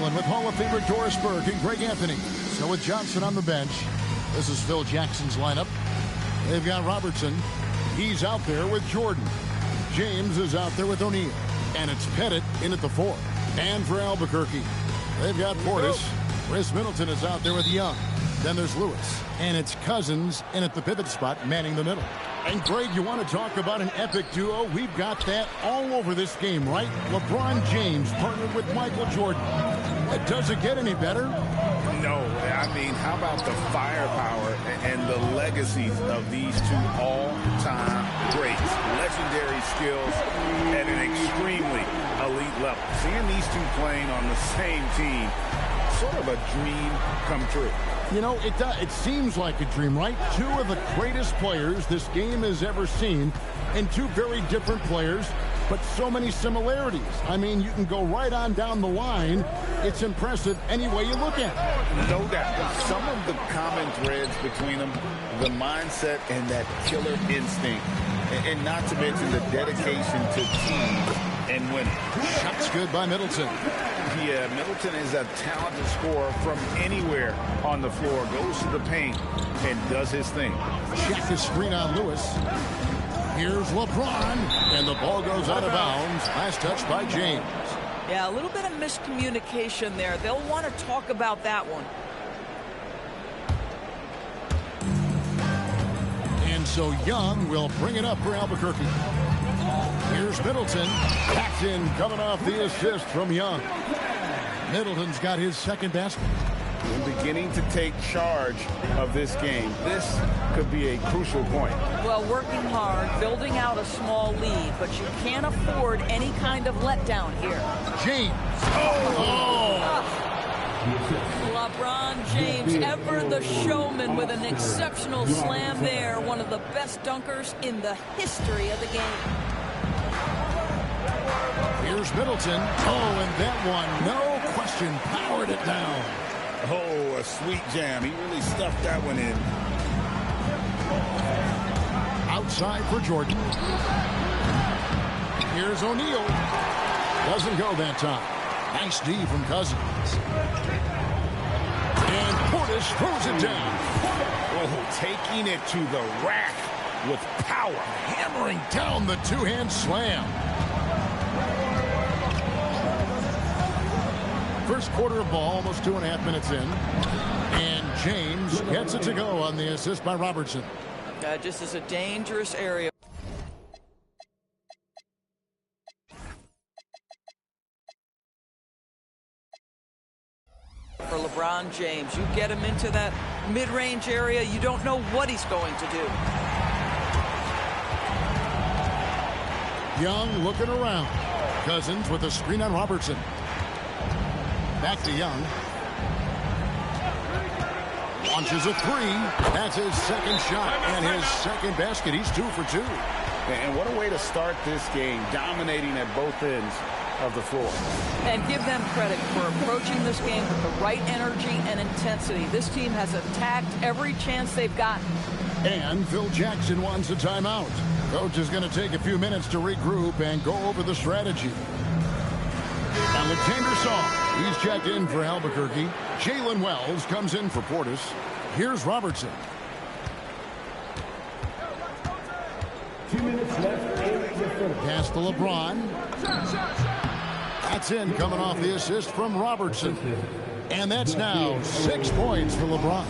Allen with Hall of Famer Doris Burke and Greg Anthony. So with Johnson on the bench, this is Phil Jackson's lineup. They've got Robertson. He's out there with Jordan. James is out there with O'Neal. And it's Pettit in at the 4. And for Albuquerque, they've got Portis. Chris Middleton is out there with Young. Then there's Lewis. And it's Cousins in at the pivot spot, manning the middle. And Greg, you want to talk about an epic duo? We've got that all over this game, right? LeBron James partnered with Michael Jordan. Does it get any better? No. I mean, how about the firepower and the legacies of these two all-time greats? Legendary skills at an extremely elite level. Seeing these two playing on the same team, sort of a dream come true. You know, it seems like a dream, right? Two of the greatest players this game has ever seen, and two very different players, but so many similarities. I mean, you can go right on down the line. It's impressive any way you look at it. No doubt. Some of the common threads between them, the mindset and that killer instinct, and not to mention the dedication to teams and winning. Shots good by Middleton. Yeah, Middleton is a talented scorer from anywhere on the floor. Goes to the paint and does his thing. Check the screen on Lewis. Here's LeBron, and the ball goes out of bounds. Last touch by James. Yeah, a little bit of miscommunication there. They'll want to talk about that one. And so Young will bring it up for Albuquerque. Here's Middleton. Backed in, coming off the assist from Young. Middleton's got his second basket. And beginning to take charge of this game. This could be a crucial point. Well, working hard, building out a small lead, but you can't afford any kind of letdown here. James. LeBron James, ever the showman, with an exceptional slam there. One of the best dunkers in the history of the game. Here's Middleton. Oh, and that one, no question, powered it down. Oh, a sweet jam. He really stuffed that one in. Outside for Jordan. Here's O'Neal. Doesn't go that time. Nice D from Cousins. And Portis throws it down. Oh, taking it to the rack with power. Hammering down the two-hand slam. First quarter of ball, almost 2.5 minutes in. And James gets it to go on the assist by Robertson. Just as a dangerous area. For LeBron James, you get him into that mid-range area, you don't know what he's going to do. Young looking around. Cousins with a screen on Robertson. Back to Young. Launches a three. That's his second shot and his second basket. He's 2 for 2. And what a way to start this game, dominating at both ends of the floor. And give them credit for approaching this game with the right energy and intensity. This team has attacked every chance they've gotten. And Phil Jackson wants a timeout. Coach is going to take a few minutes to regroup and go over the strategy. Alexander Saw, he's checked in for Albuquerque. Jalen Wells comes in for Portis. Here's Robertson. 2 minutes left. Pass to LeBron. That's in, coming off the assist from Robertson. And that's now 6 points for LeBron.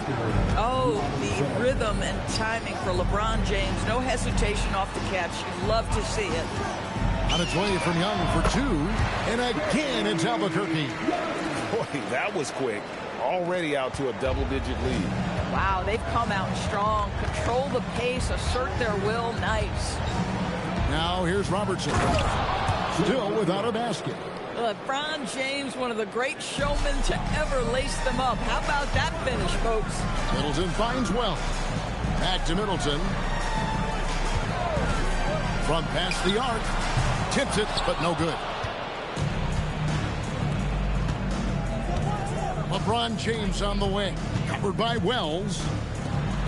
Oh, the rhythm and timing for LeBron James. No hesitation off the catch. You love to see it. On its way from Young for 2. And again, it's Albuquerque. Boy, that was quick. Already out to a double-digit lead. Wow, they've come out strong. Control the pace, assert their will. Nice. Now here's Robertson. Still without a basket. LeBron James, one of the great showmen to ever lace them up. How about that finish, folks? Middleton finds Wells. Back to Middleton. From past the arc. Tips it, but no good. LeBron James on the wing. Covered by Wells.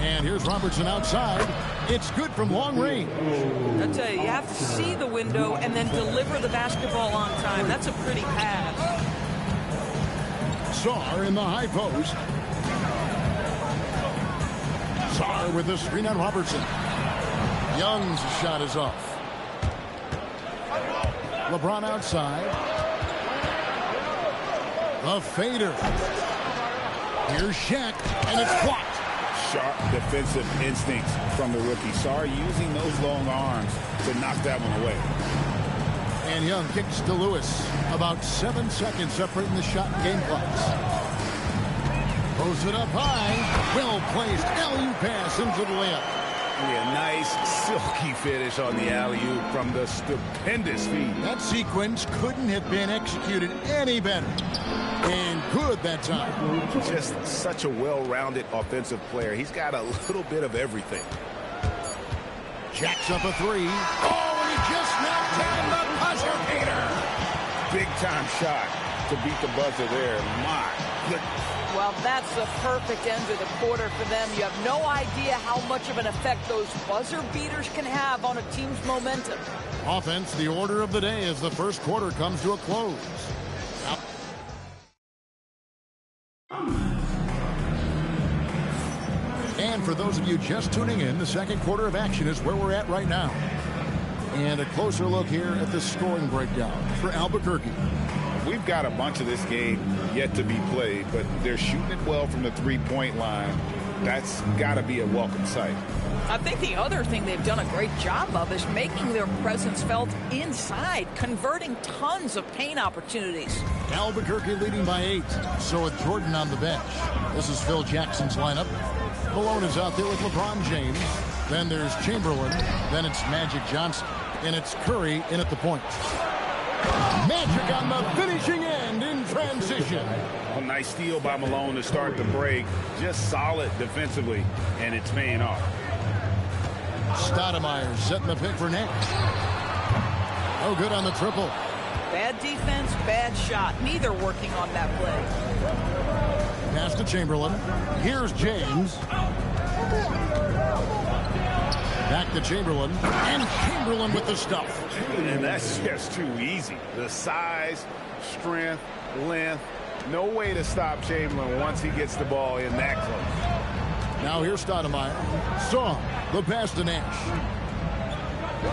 And here's Robertson outside. It's good from long range. I tell you, you have to see the window and then deliver the basketball on time. That's a pretty pass. Saar in the high post. Saar with the screen on Robertson. Young's shot is off. LeBron outside. The fader. Here's Shaq, and it's blocked. Sharp defensive instincts from the rookie. Saar using those long arms to knock that one away. And Young kicks to Lewis. About 7 seconds separating the shot and game clocks. Throws it up high. Well placed. Alley-oop pass into the layup. Yeah, nice silky finish on the alley-oop from the stupendous feed. That sequence couldn't have been executed any better. And good that time. Just such a well-rounded offensive player. He's got a little bit of everything. Jacks up a three. Oh, and he just knocked down the buzzer beater. Big-time shot to beat the buzzer there. My goodness. Well, that's the perfect end to the quarter for them. You have no idea how much of an effect those buzzer beaters can have on a team's momentum. Offense, the order of the day as the first quarter comes to a close. And for those of you just tuning in, the second quarter of action is where we're at right now. And a closer look here at the scoring breakdown for Albuquerque. We've got a bunch of this game yet to be played, but they're shooting it well from the three-point line. That's got to be a welcome sight. I think the other thing they've done a great job of is making their presence felt inside, converting tons of paint opportunities. Albuquerque leading by 8. So with Jordan on the bench. This is Phil Jackson's lineup. Malone is out there with LeBron James. Then there's Chamberlain. Then it's Magic Johnson. And it's Curry in at the point. Magic on the finishing end in transition. A nice steal by Malone to start the break. Just solid defensively, and it's paying off. Stoudemire setting the pick for Nash. No good on the triple. Bad defense, bad shot. Neither working on that play. Pass to Chamberlain. Here's James. Back to Chamberlain. And Chamberlain with the stuff. And that's just too easy. The size, strength, length. No way to stop Chamberlain once he gets the ball in that close. Now here's Stoudemire. Saw the pass to Nash.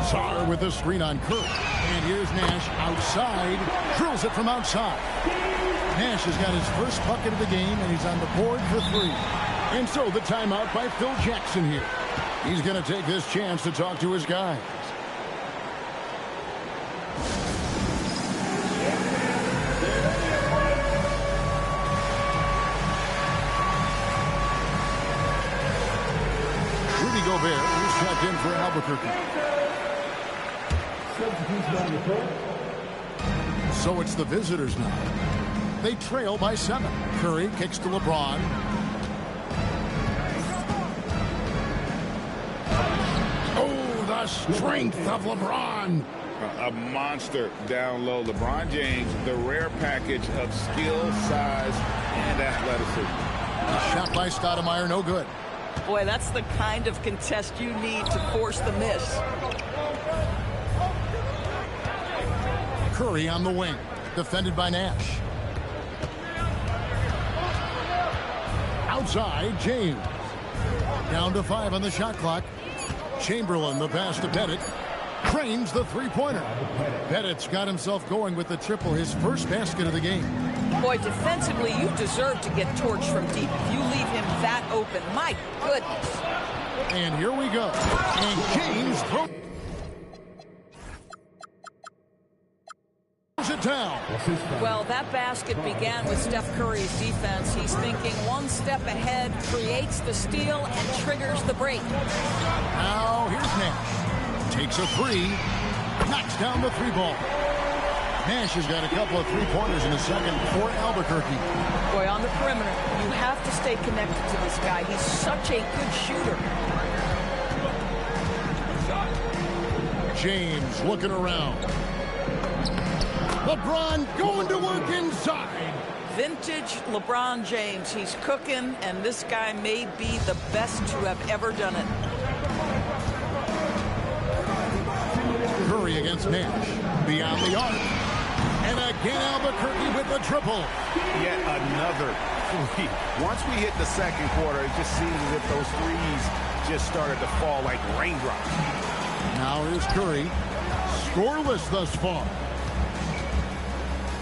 Saar with the screen on Curry. And here's Nash outside. Drills it from outside. Nash has got his first bucket of the game, and he's on the board for 3. And so the timeout by Phil Jackson here. He's going to take this chance to talk to his guys. Rudy Gobert is checked in for Albuquerque. So it's the visitors now. They trail by 7. Curry kicks to LeBron. Oh, the strength of LeBron. A monster down low. LeBron James, the rare package of skill, size, and athleticism. Shot by Stoudemire, no good. Boy, that's the kind of contest you need to force the miss. Curry on the wing, defended by Nash. Outside, James. Down to 5 on the shot clock. Chamberlain, the pass to Pettit. Trains the three-pointer. Pettit's got himself going with the triple, his first basket of the game. Boy, defensively, you deserve to get torched from deep. If you leave him that open, my goodness. And here we go. And James throws it down. Well, that basket began with Steph Curry's defense. He's thinking one step ahead, creates the steal, and triggers the break. Now here's Nash. Takes a 3. Knocks down the 3-ball. Nash has got a couple of 3-pointers in a second for Albuquerque. Boy, on the perimeter, you have to stay connected to this guy. He's such a good shooter. James looking around. LeBron going to work inside. Vintage LeBron James. He's cooking, and this guy may be the best to have ever done it. Curry against Nash. Beyond the arc. And again, Albuquerque with the triple. Yet another three. Once we hit the second quarter, it just seems as if those threes just started to fall like raindrops. Now here's Curry. Scoreless thus far.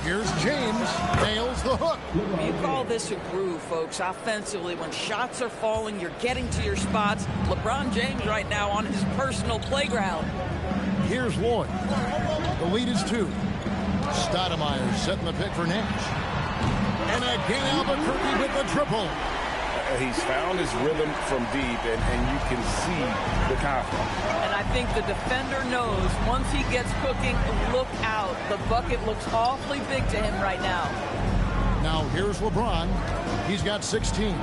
Here's James. Nails the hook. You call this a groove, folks. Offensively, when shots are falling, you're getting to your spots. LeBron James right now on his personal playground. Here's Lloyd. The lead is 2. Stoudemire setting the pick for Nash. And again, Albuquerque with the triple. He's found his rhythm from deep, and you can see the confidence. And I think the defender knows once he gets cooking, look out. The bucket looks awfully big to him right now. Now here's LeBron. He's got 16.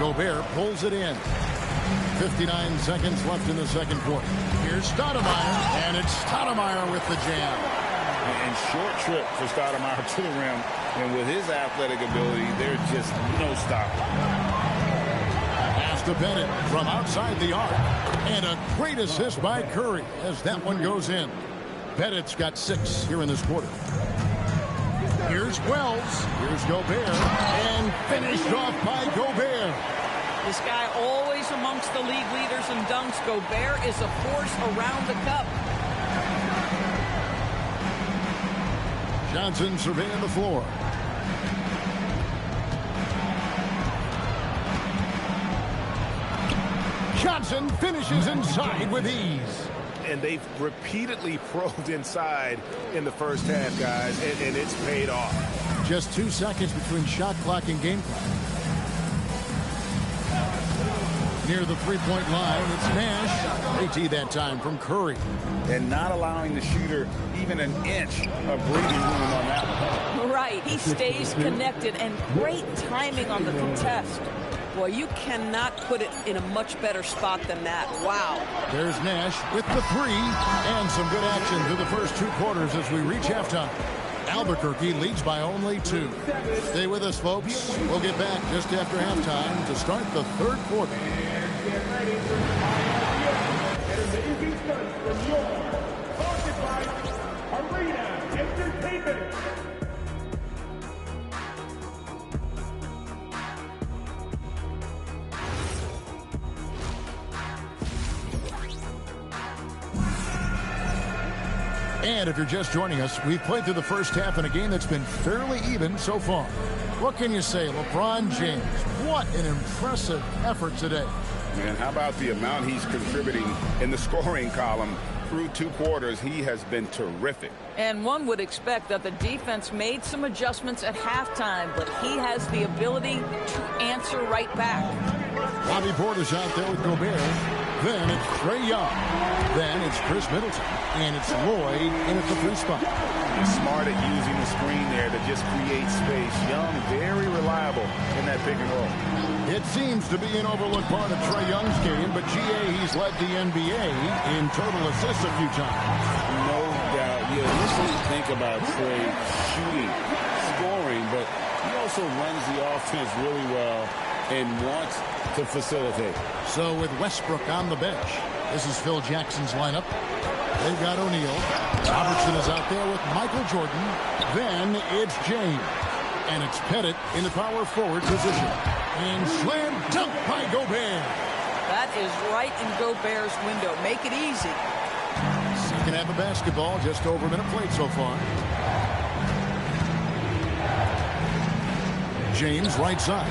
Gobert pulls it in. 59 seconds left in the second quarter. Here's Stoudemire, and it's Stoudemire with the jam. And short trip for Stoudemire to the rim. And with his athletic ability, there's just no stopping. Pass to Bennett from outside the arc. And a great assist by Curry as that one goes in. Bennett's got 6 here in this quarter. Here's Wells. Here's Gobert. And finished off by Gobert. This guy always amongst the league leaders in dunks. Gobert is a force around the cup. Johnson surveying the floor. Johnson finishes inside with ease. And they've repeatedly probed inside in the first half, guys, and it's paid off. Just 2 seconds between shot clock and game clock. Near the three-point line, it's Nash. AT that time from Curry. And not allowing the shooter even an inch of breathing room on that one. Right, he stays connected, and great timing on the contest. Boy, you cannot put it in a much better spot than that. Wow. There's Nash with the 3, and some good action through the first 2 quarters as we reach halftime. Albuquerque leads by only 2. Stay with us, folks. We'll get back just after halftime to start the third quarter. And if you're just joining us, we've played through the first half in a game that's been fairly even so far. What can you say, LeBron James? What an impressive effort today. Man, how about the amount he's contributing in the scoring column? Through 2 quarters, he has been terrific. And one would expect that the defense made some adjustments at halftime, but he has the ability to answer right back. Bobby Portis out there with Gobert. Then it's Trae Young. Then it's Chris Middleton. And it's Lloyd in at the 3 spot. Smart at using the screen there to just create space. Young, very reliable in that pick and roll. It seems to be an overlooked part of Trae Young's game, but GA, he's led the NBA in total assists a few times. No doubt. You initially think about Trae shooting, scoring, but he also runs the offense really well and wants to facilitate. So with Westbrook on the bench, this is Phil Jackson's lineup. They've got O'Neal. Robertson is out there with Michael Jordan. Then it's James. And it's Pettit in the power forward position. And slam dunk by Gobert. That is right in Gobert's window. Make it easy. Second half of basketball, just over a minute played so far. James right side.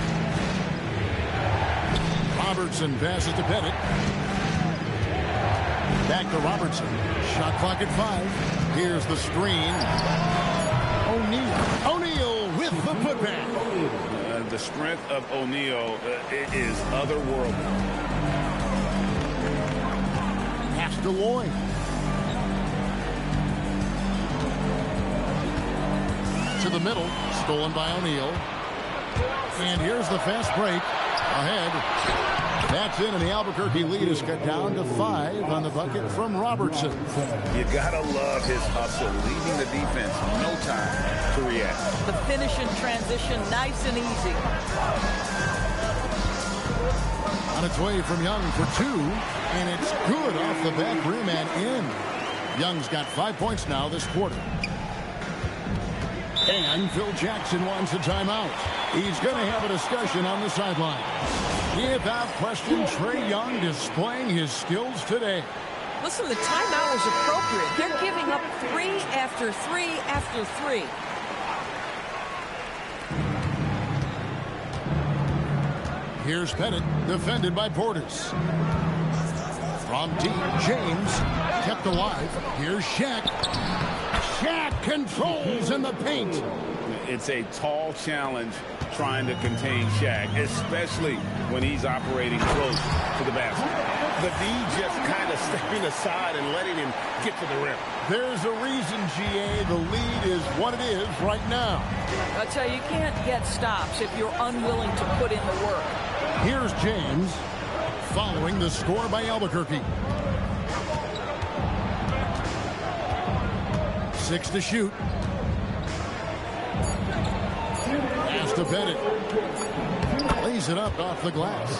Robertson passes to Pettit. Back to Robertson. Shot clock at 5. Here's the screen. O'Neal with the putback. The strength of O'Neal is otherworldly. Pass to Lloyd. To the middle. Stolen by O'Neal. And here's the fast break. Ahead. That's in, and the Albuquerque lead is cut down to 5 on the bucket from Robertson. You gotta love his hustle, leaving the defense no time to react. The finish in transition, nice and easy. On its way from Young for 2, and it's good off the back rim and in. Young's got 5 points now this quarter. And Phil Jackson wants a timeout. He's going to have a discussion on the sideline. Without question, Trae Young displaying his skills today. Listen, the timeout was appropriate. They're giving up 3 after 3 after 3. Here's Pettit, defended by Portis. From deep, James kept alive. Here's Shaq. Shaq controls in the paint. It's a tall challenge trying to contain Shaq, especially when he's operating close to the basket. The D just kind of stepping aside and letting him get to the rim. There's a reason, GA, the lead is what it is right now. I'll tell you, you can't get stops if you're unwilling to put in the work. Here's James, following the score by Albuquerque. 6 to shoot. Pass to Pettit. Lays it up off the glass.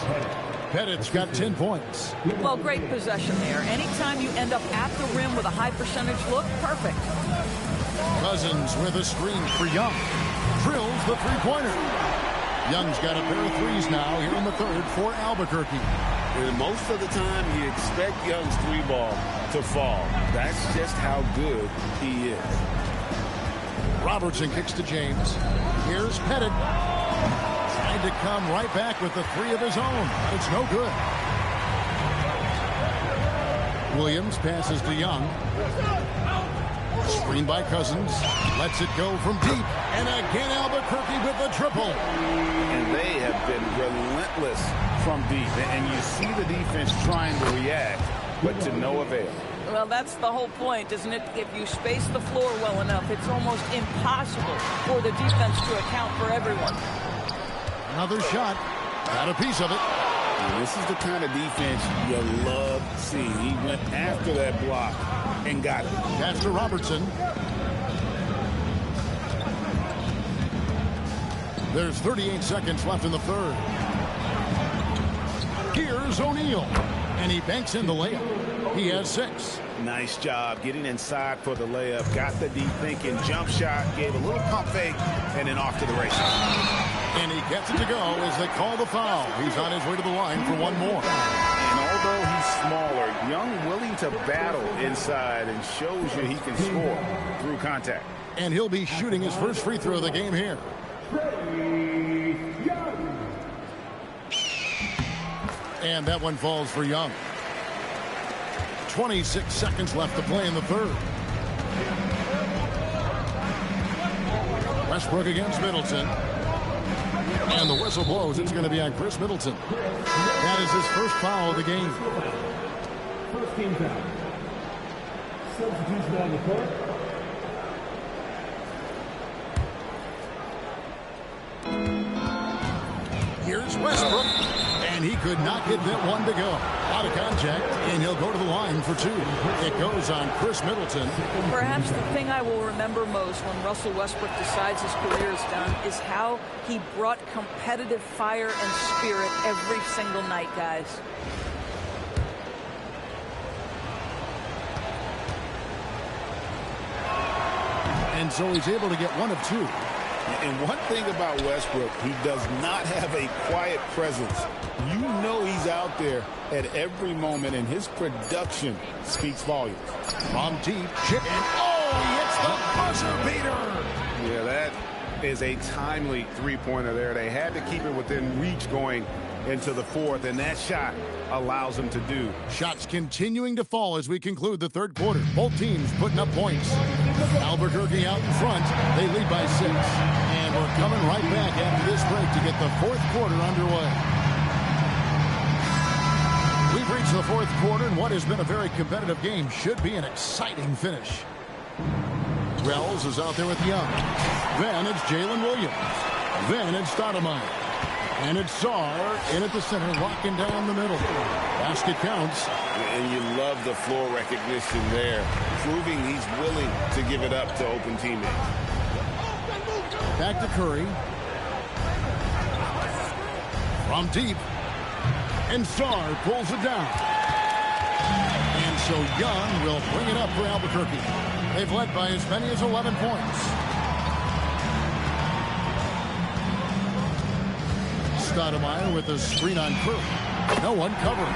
Pettit's got 10 points. Well, great possession there. Anytime you end up at the rim with a high percentage look, perfect. Cousins with a screen for Young. Drills the three-pointer. Young's got a pair of threes now here in the third for Albuquerque. And most of the time, you expect Young's three ball to fall. That's just how good he is. Robertson kicks to James. Here's Pettit. Trying to come right back with the three of his own, but it's no good. Williams passes to Young. Screened by Cousins. Lets it go from deep. And again, Albuquerque with the triple. And they have been relentless from deep. And you see the defense trying to react, but to no avail. Well, that's the whole point, isn't it? If you space the floor well enough, it's almost impossible for the defense to account for everyone. Another shot. Got a piece of it. And this is the kind of defense you love seeing. He went after that block and got it. Pass to Robertson. There's 38 seconds left in the third. Here's O'Neal. And he banks in the layup. He has 6. Nice job getting inside for the layup. Got the deep thinking. Jump shot. Gave a little pump fake. And then off to the races. And he gets it to go as they call the foul. He's on his way to the line for one more. And although he's smaller, Young willing to battle inside and shows you he can score through contact. And he'll be shooting his first free throw of the game here. And that one falls for Young. 26 seconds left to play in the third. Westbrook against Middleton. And the whistle blows. It's going to be on Chris Middleton. That is his first foul of the game. First team foul. Substitution on the court. Here's Westbrook. And he could not get that one to go. Out of contact, and he'll go to the line for 2. It goes on Chris Middleton. Perhaps the thing I will remember most when Russell Westbrook decides his career is done is how he brought competitive fire and spirit every single night, guys. And so he's able to get 1 of 2. And one thing about Westbrook, he does not have a quiet presence. You know he's out there at every moment, and his production speaks volumes. From deep, chip, and he hits the buzzer beater. Yeah, that is a timely three-pointer there. They had to keep it within reach going into the fourth, and that shot allows them to do. Shots continuing to fall as we conclude the third quarter. Both teams putting up points. Albuquerque out in front. They lead by 6. And we're coming right back after this break to get the fourth quarter underway. We've reached the fourth quarter, and what has been a very competitive game should be an exciting finish. Wells is out there with Young. Then it's Jalen Williams. Then it's Stoudemire. And it's Sarr in at the center, locking down the middle. Basket counts. And you love the floor recognition there, proving he's willing to give it up to open teammates. Back to Curry. From deep. And Sarr pulls it down. And so Young will bring it up for Albuquerque. They've led by as many as 11 points. Stoudemire with a screen on Kirk. No one covering.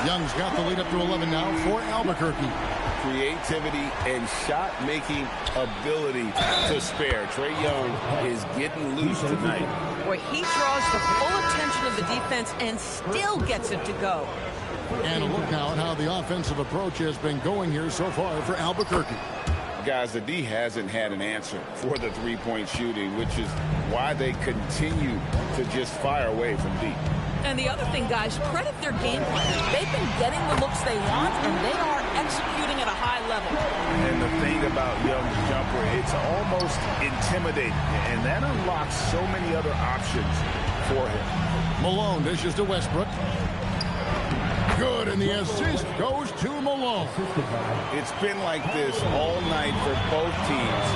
Young's got the lead up to 11 now for Albuquerque. Creativity and shot-making ability to spare. Trae Young is getting loose tonight. Boy, he draws the full attention of the defense and still gets it to go. And a look now at how the offensive approach has been going here so far for Albuquerque. Guys, the D hasn't had an answer for the three-point shooting, which is why they continue to just fire away from deep. And the other thing, guys, credit their game plan. They've been getting the looks they want, and they are executing at a high level. And the thing about Young's jumper, it's almost intimidating, and that unlocks so many other options for him. Malone dishes to Westbrook. Good, and the assist goes to Malone. It's been like this all night for both teams,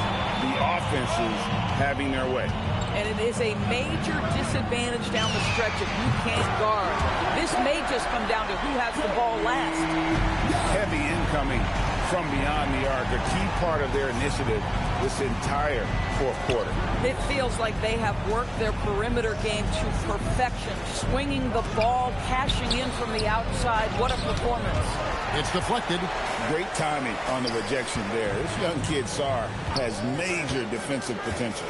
the offenses having their way. And it is a major disadvantage down the stretch if you can't guard. This may just come down to who has the ball last. Heavy incoming from beyond the arc, a key part of their initiative this entire fourth quarter. It feels like they have worked their perimeter game to perfection, swinging the ball, cashing in from the outside. What a performance. It's deflected. Great timing on the rejection there. This young kid, Sarr, has major defensive potential.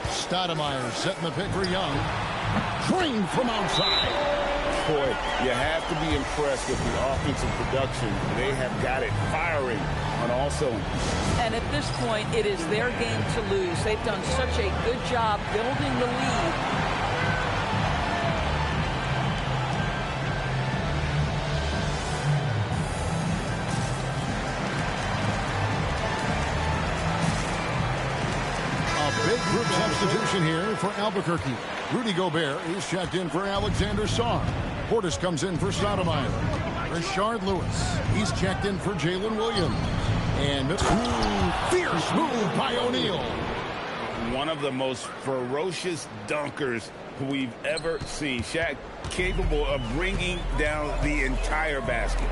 Stoudemire setting the pick for Young. Drained from outside. Boy, you have to be impressed with the offensive production. They have got it firing on all cylinders. And at this point, it is their game to lose. They've done such a good job building the lead. Big group substitution here for Albuquerque. Rudy Gobert is checked in for Alexander Sarr. Portis comes in for Stoudemire. Rashard Lewis, he's checked in for Jalen Williams. And fierce move by O'Neal. One of the most ferocious dunkers we've ever seen. Shaq capable of bringing down the entire basket.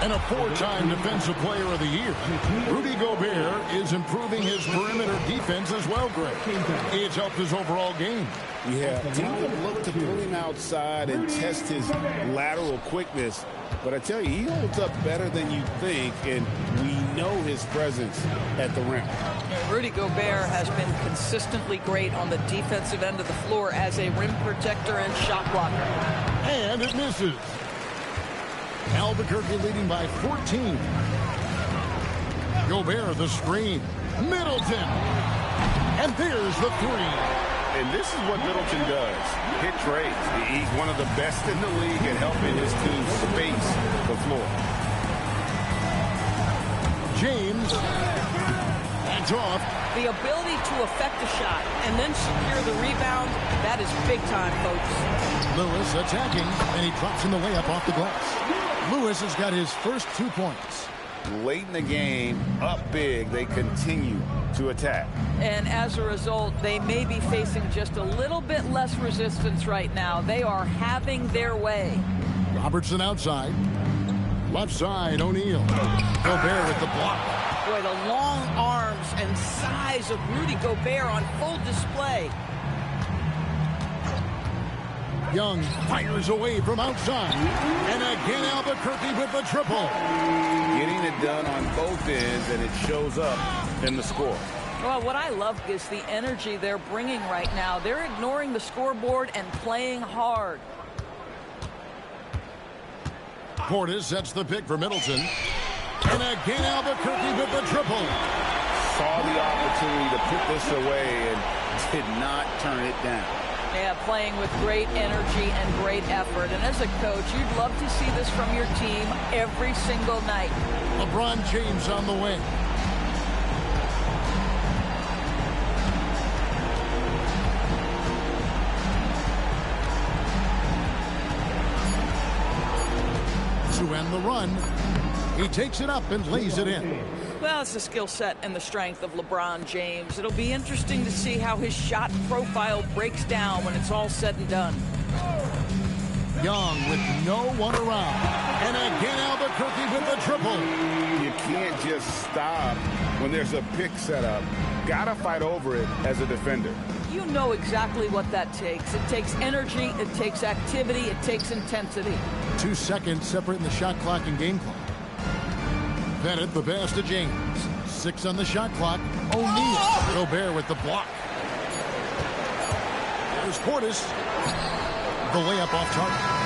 And a four-time Defensive Player of the Year. Rudy Gobert is improving his perimeter defense as well, Greg. It's helped his overall game. Yeah, teams have looked to pull him outside and test his lateral quickness. But I tell you, he holds up better than you think, and we know his presence at the rim. Rudy Gobert has been consistently great on the defensive end of the floor as a rim protector and shot blocker. And it misses. Albuquerque leading by 14. Gobert the screen. Middleton. And there's the three. And this is what Middleton does. Hit trades. He's one of the best in the league at helping his team space the floor. James. That's off. The ability to affect a shot and then secure the rebound, that is big time, folks. Lewis attacking, and he drops in the layup off the glass. Lewis has got his first 2 points. Late in the game, up big, they continue to attack. And as a result, they may be facing just a little bit less resistance right now. They are having their way. Robertson outside. Left side, O'Neal. Gobert with the block. Boy, the long arms and size of Rudy Gobert on full display. Young fires away from outside. And again, Albuquerque with the triple. Getting it done on both ends, and it shows up in the score. Well, what I love is the energy they're bringing right now. They're ignoring the scoreboard and playing hard. Portis sets the pick for Middleton. And again, Albuquerque with the triple. Saw the opportunity to put this away and did not turn it down. Yeah, playing with great energy and great effort. And as a coach, you'd love to see this from your team every single night. LeBron James on the wing. To end the run, he takes it up and lays it in. Well, it's the skill set and the strength of LeBron James. It'll be interesting to see how his shot profile breaks down when it's all said and done. Young with no one around. And again, Albuquerque with the triple. You can't just stop when there's a pick set up. Gotta fight over it as a defender. You know exactly what that takes. It takes energy, it takes activity, it takes intensity. 2 seconds separating the shot clock and game clock. Bennett, the pass to James. 6 on the shot clock. O'Neal. Gobert with the block. There's Portis. The layup off target.